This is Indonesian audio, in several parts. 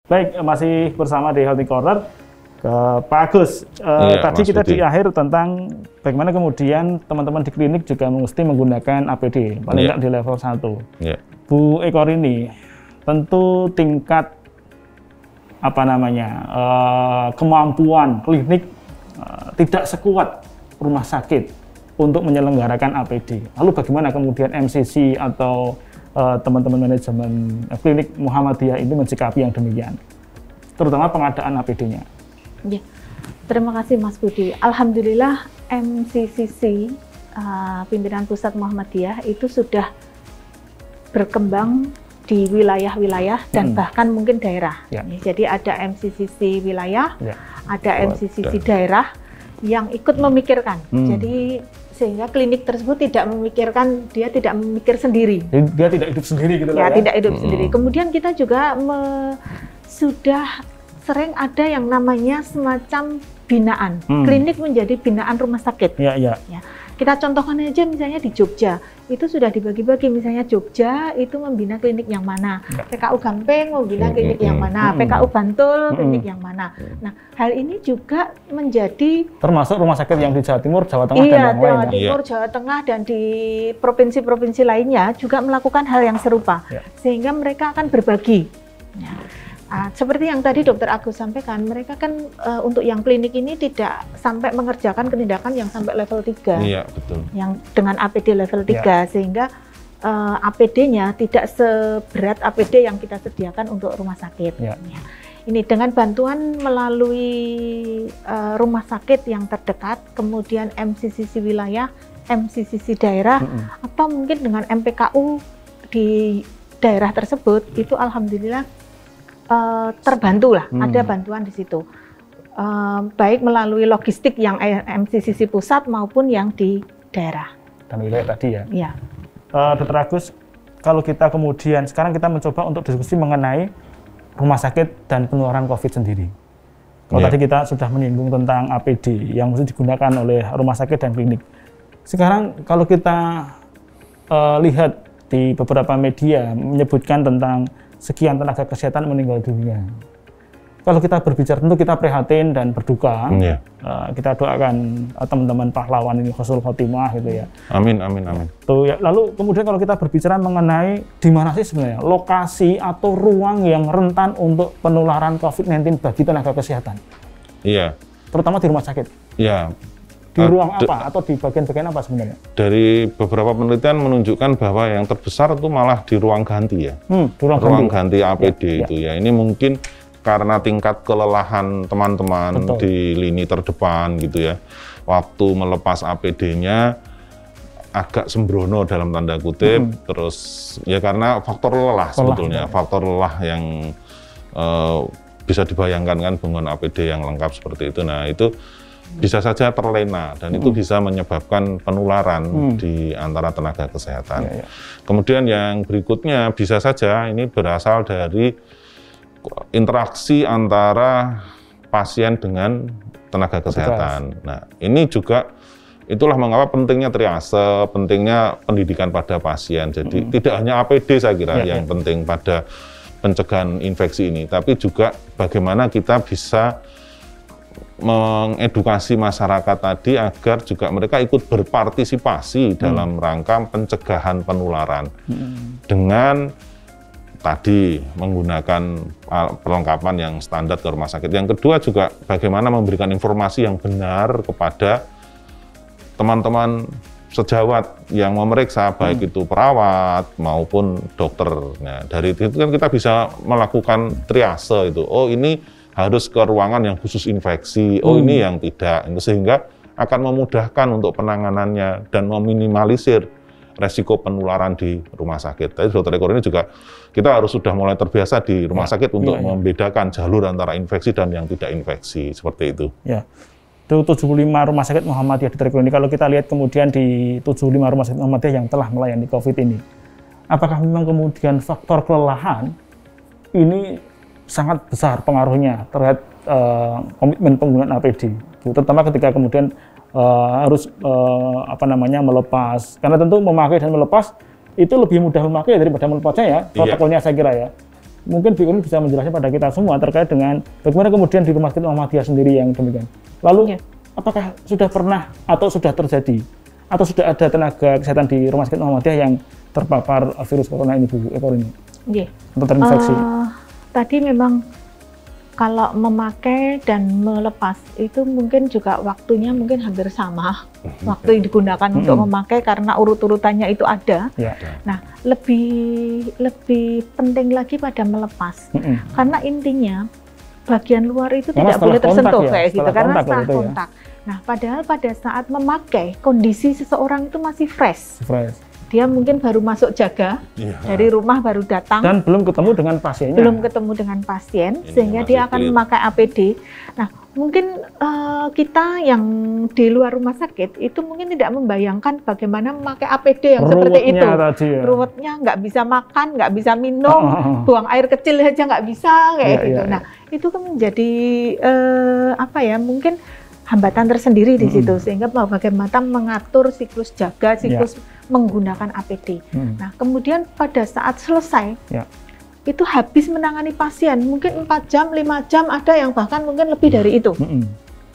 Baik, masih bersama di Healthy Corner. Pak Agus, tadi kita di akhir tentang bagaimana kemudian teman-teman di klinik juga mesti menggunakan APD, paling tidak di level 1. Bu Eko Rini, tentu tingkat kemampuan klinik tidak sekuat rumah sakit untuk menyelenggarakan APD. Lalu bagaimana kemudian MCC atau teman-teman manajemen klinik Muhammadiyah ini mensikapi yang demikian, terutama pengadaan APD-nya? Ya, terima kasih Mas Budi. Alhamdulillah MCCC pimpinan pusat Muhammadiyah itu sudah berkembang di wilayah-wilayah dan bahkan mungkin daerah. Jadi ada MCCC wilayah, ada MCCC daerah yang ikut memikirkan. Jadi sehingga klinik tersebut tidak memikir sendiri. Dia tidak hidup sendiri gitu ya? Tidak hidup sendiri. Kemudian kita juga sudah sering ada yang namanya semacam binaan. Klinik menjadi binaan rumah sakit. Ya. Kita contohkan aja misalnya di Jogja, itu sudah dibagi-bagi, misalnya Jogja itu membina klinik yang mana, PKU Gampeng membina klinik yang mana, PKU Bantul klinik yang mana. Nah, hal ini juga menjadi termasuk rumah sakit yang di Jawa Timur, Jawa Tengah dan yang lain. Jawa Timur, Jawa Tengah dan di provinsi-provinsi lainnya juga melakukan hal yang serupa, sehingga mereka akan berbagi. Seperti yang tadi Dokter Agus sampaikan, mereka kan untuk yang klinik ini tidak sampai mengerjakan tindakan yang sampai level 3. Iya, betul. Yang dengan APD level 3, sehingga APD-nya tidak seberat APD yang kita sediakan untuk rumah sakit. Ini dengan bantuan melalui rumah sakit yang terdekat, kemudian MCCC wilayah, MCCC daerah, atau mungkin dengan MPKU di daerah tersebut, itu alhamdulillah terbantu lah, ada bantuan di situ, baik melalui logistik yang MCCC pusat maupun yang di daerah dan wilayah tadi ya. Dokter Agus, kalau kita kemudian sekarang kita mencoba untuk diskusi mengenai rumah sakit dan penularan COVID sendiri. Kalau tadi kita sudah menyinggung tentang APD yang mesti digunakan oleh rumah sakit dan klinik. Sekarang kalau kita lihat di beberapa media menyebutkan tentang sekian tenaga kesehatan meninggal dunia. Kalau kita berbicara, tentu kita prihatin dan berduka. Kita doakan teman-teman pahlawan ini husnul khotimah gitu ya. Amin. Tuh, ya. Lalu kemudian kalau kita berbicara mengenai di mana sih sebenarnya lokasi atau ruang yang rentan untuk penularan COVID-19 bagi tenaga kesehatan? Iya. Terutama di rumah sakit. Iya. Di ruang apa atau di bagian-bagian apa sebenarnya? Dari beberapa penelitian menunjukkan bahwa yang terbesar itu malah di ruang ganti ya. Ruang ganti APD itu ya. Ini mungkin karena tingkat kelelahan teman-teman di lini terdepan gitu ya. Waktu melepas APD-nya agak sembrono dalam tanda kutip, terus ya karena faktor lelah sebetulnya, faktor lelah yang bisa dibayangkan kan dengan APD yang lengkap seperti itu. Nah itu bisa saja terlena dan itu bisa menyebabkan penularan di antara tenaga kesehatan. Kemudian yang berikutnya bisa saja ini berasal dari interaksi antara pasien dengan tenaga kesehatan. Nah, ini juga itulah mengapa pentingnya triase, pentingnya pendidikan pada pasien. Jadi tidak hanya APD saya kira yang penting pada pencegahan infeksi ini, tapi juga bagaimana kita bisa mengedukasi masyarakat tadi agar juga mereka ikut berpartisipasi dalam rangka pencegahan penularan dengan tadi menggunakan perlengkapan yang standar ke rumah sakit. Yang kedua juga bagaimana memberikan informasi yang benar kepada teman-teman sejawat yang memeriksa, baik itu perawat maupun dokter. Nah, dari itu kan kita bisa melakukan triase itu. Oh, ini harus ke ruangan yang khusus infeksi, oh ini yang tidak, sehingga akan memudahkan untuk penanganannya dan meminimalisir resiko penularan di rumah sakit. Tadi Dokter Eko ini juga kita harus sudah mulai terbiasa di rumah sakit untuk membedakan jalur antara infeksi dan yang tidak infeksi, seperti itu. Ya, itu 75 rumah sakit Muhammadiyah Dokter Eko ini. Kalau kita lihat kemudian di 75 rumah sakit Muhammadiyah yang telah melayani COVID ini, apakah memang kemudian faktor kelelahan ini sangat besar pengaruhnya terhadap komitmen penggunaan APD, terutama ketika kemudian harus melepas, karena tentu memakai dan melepas itu lebih mudah memakai daripada melepasnya ya, protokolnya saya kira ya. mungkin Bu Irin bisa menjelaskan pada kita semua terkait dengan bagaimana kemudian di Rumah Sakit Muhammadiyah sendiri yang demikian. Lalu apakah sudah pernah atau sudah terjadi atau sudah ada tenaga kesehatan di Rumah Sakit Muhammadiyah yang terpapar virus corona ini, Bu Irin? Atau terinfeksi? Tadi memang kalau memakai dan melepas itu mungkin juga waktunya mungkin hampir sama. Waktu yang digunakan untuk memakai karena urut-urutannya itu ada. Nah, lebih penting lagi pada melepas. Karena intinya bagian luar itu tidak boleh tersentuh kayak gitu karena setelah kontak. Nah, padahal pada saat memakai kondisi seseorang itu masih fresh. Dia mungkin baru masuk jaga, dari rumah baru datang. Dan belum ketemu dengan pasiennya. Belum ketemu dengan pasien, sehingga dia akan memakai APD. Nah, mungkin kita yang di luar rumah sakit, itu mungkin tidak membayangkan bagaimana memakai APD yang seperti itu. Ruwetnya, nggak bisa makan, nggak bisa minum, buang air kecil aja nggak bisa, kayak gitu. Nah, itu kan menjadi, mungkin hambatan tersendiri di situ, sehingga bagaimana mengatur siklus jaga, siklus menggunakan APD. Nah, kemudian pada saat selesai, itu habis menangani pasien, mungkin 4 jam, 5 jam, ada yang bahkan mungkin lebih dari itu.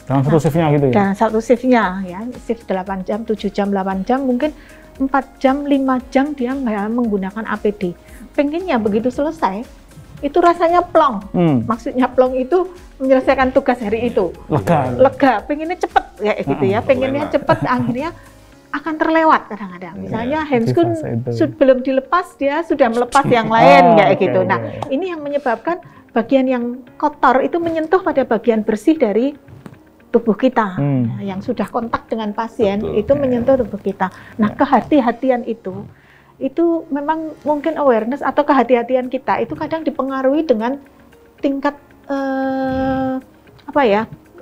Dalam satu shiftnya gitu ya? Dalam satu shiftnya, ya, shift 8 jam, 7 jam, 8 jam, mungkin 4 jam, 5 jam dia menggunakan APD. Pengennya begitu selesai, itu rasanya plong. Maksudnya plong itu menyelesaikan tugas hari itu. Lega, pengennya cepet kayak gitu ya, pengennya cepet, akhirnya akan terlewat kadang-kadang. Misalnya handskun belum dilepas, dia sudah melepas yang lain kayak gitu. Nah, ini yang menyebabkan bagian yang kotor itu menyentuh pada bagian bersih dari tubuh kita. Nah, yang sudah kontak dengan pasien itu menyentuh tubuh kita. Nah, kehati-hatian itu memang mungkin awareness atau kehati-hatian kita itu kadang dipengaruhi dengan tingkat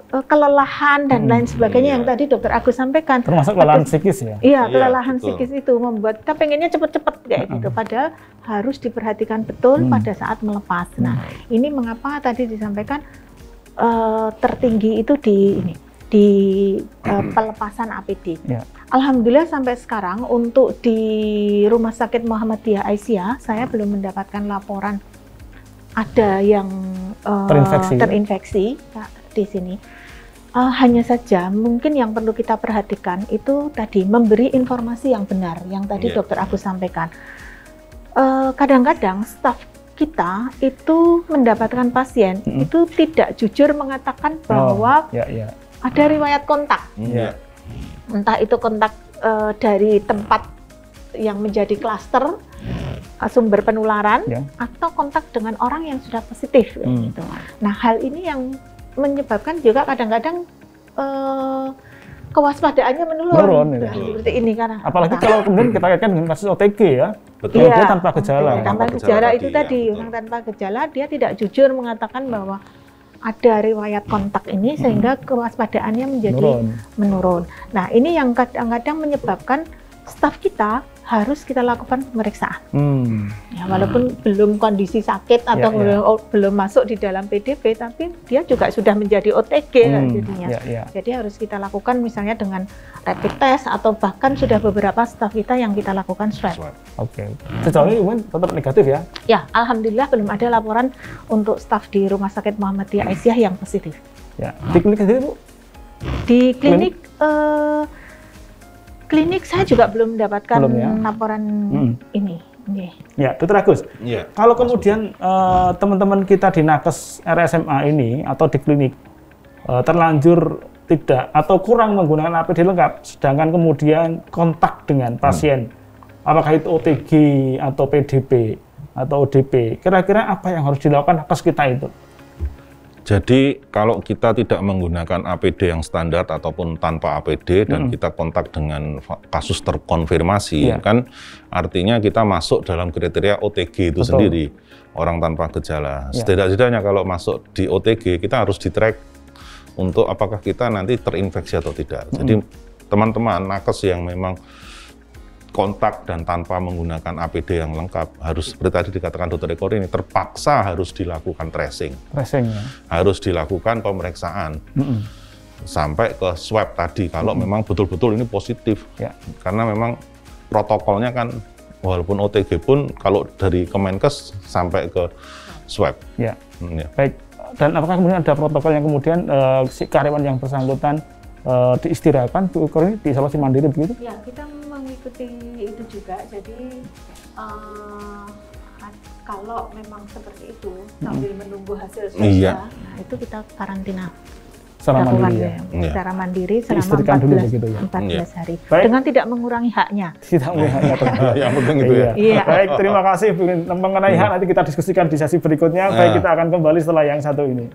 kelelahan dan lain sebagainya yang tadi Dokter Agus sampaikan. Termasuk kelelahan psikis ya? Iya, kelelahan psikis itu membuat kita pengennya cepet-cepet kayak gitu. Padahal harus diperhatikan betul pada saat melepas. Nah, ini mengapa tadi disampaikan tertinggi itu di pelepasan APD. Alhamdulillah sampai sekarang untuk di Rumah Sakit Muhammadiyah Aisyah, saya belum mendapatkan laporan ada yang terinfeksi di sini. Hanya saja mungkin yang perlu kita perhatikan itu tadi memberi informasi yang benar, yang tadi Dokter Agus sampaikan. Kadang-kadang staf kita itu mendapatkan pasien itu tidak jujur mengatakan bahwa ada riwayat kontak. Entah itu kontak dari tempat yang menjadi klaster sumber penularan atau kontak dengan orang yang sudah positif gitu. Nah, hal ini yang menyebabkan juga kadang-kadang kewaspadaannya menurun seperti ini karena apalagi kalau kemudian kita kaitkan dengan kasus OTG ya. Dia tanpa gejala. Tanpa gejala itu tadi, orang tanpa gejala dia tidak jujur mengatakan bahwa ada riwayat kontak ini sehingga kewaspadaannya menjadi menurun. Nah, ini yang kadang-kadang menyebabkan staf kita harus kita lakukan pemeriksaan. Ya, walaupun belum kondisi sakit atau belum masuk di dalam PDP, tapi dia juga sudah menjadi OTG jadinya. Jadi harus kita lakukan misalnya dengan rapid test atau bahkan sudah beberapa staf kita yang kita lakukan swab. Sejauh ini tetap negatif ya? Ya, alhamdulillah belum ada laporan untuk staf di Rumah Sakit Muhammadiyah Aisyah yang positif. Ya, di klinik sendiri Bu? Di klinik klinik saya juga belum mendapatkan laporan ini. Ya, Dokter Agus. Kalau kemudian teman-teman kita di nakes RSMA ini atau di klinik terlanjur tidak atau kurang menggunakan APD lengkap, sedangkan kemudian kontak dengan pasien, apakah itu OTG atau PDP atau ODP, kira-kira apa yang harus dilakukan nakes kita itu? Jadi kalau kita tidak menggunakan APD yang standar ataupun tanpa APD dan kita kontak dengan kasus terkonfirmasi, kan artinya kita masuk dalam kriteria OTG itu sendiri, orang tanpa gejala. Setidak-tidaknya kalau masuk di OTG kita harus di-track untuk apakah kita nanti terinfeksi atau tidak. Jadi teman-teman nakes yang memang kontak dan tanpa menggunakan APD yang lengkap harus seperti tadi dikatakan Dr. Eko ini terpaksa harus dilakukan tracing harus dilakukan pemeriksaan sampai ke swab tadi kalau memang betul-betul ini positif karena memang protokolnya kan walaupun OTG pun kalau dari Kemenkes sampai ke swab. Ya. Baik. Dan apakah kemudian ada protokol yang kemudian si karyawan yang bersangkutan diistirahatkan di isolasi mandiri begitu? Ya, kita mengikuti itu juga. Jadi kalau memang seperti itu sambil menunggu hasil swab, nah itu kita karantina secara mandiri ya. Secara mandiri selama 14 hari. Baik. Dengan tidak mengurangi haknya. Tidak mengurangi haknya. Yang penting itu ya. Iya. Baik, terima kasih mengenai hak nanti kita diskusikan di sesi berikutnya. Baik, kita akan kembali setelah yang satu ini.